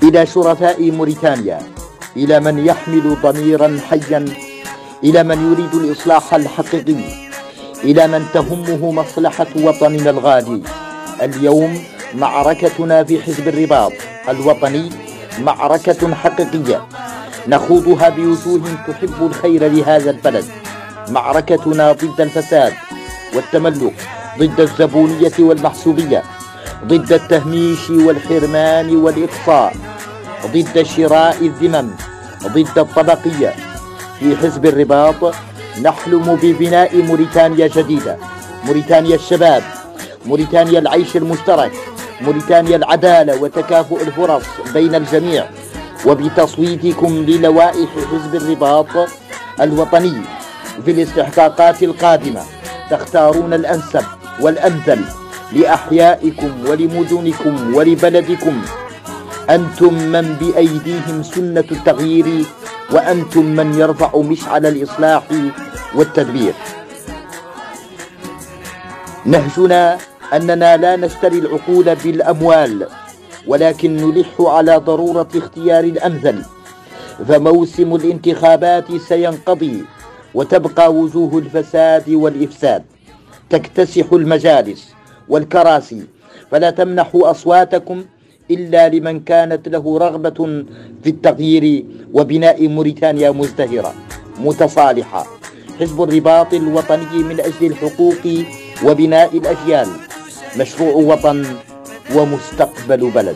إلى شرفاء موريتانيا، إلى من يحمل ضميرا حيا، إلى من يريد الإصلاح الحقيقي، إلى من تهمه مصلحة وطننا الغالي. اليوم معركتنا في حزب الرباط الوطني معركة حقيقية نخوضها بوجوه تحب الخير لهذا البلد. معركتنا ضد الفساد والتملق، ضد الزبونية والمحسوبية، ضد التهميش والحرمان والإقصاء، ضد شراء الذمم، ضد الطبقية. في حزب الرباط نحلم ببناء موريتانيا جديدة، موريتانيا الشباب، موريتانيا العيش المشترك، موريتانيا العدالة وتكافؤ الفرص بين الجميع. وبتصويتكم للوائح حزب الرباط الوطني في الاستحقاقات القادمة تختارون الأنسب والأمثل لأحيائكم ولمدنكم ولبلدكم. أنتم من بأيديهم سنة التغيير، وأنتم من يرفع مشعل الإصلاح والتدبير. نهجنا أننا لا نشتري العقول بالأموال، ولكن نلح على ضرورة اختيار الأمثل. فموسم الانتخابات سينقضي وتبقى وجوه الفساد والإفساد تكتسح المجالس والكراسي، فلا تمنحوا أصواتكم إلا لمن كانت له رغبة في التغيير وبناء موريتانيا مزدهرة متصالحة. حزب الرباط الوطني من أجل الحقوق وبناء الأجيال، مشروع وطن ومستقبل بلد.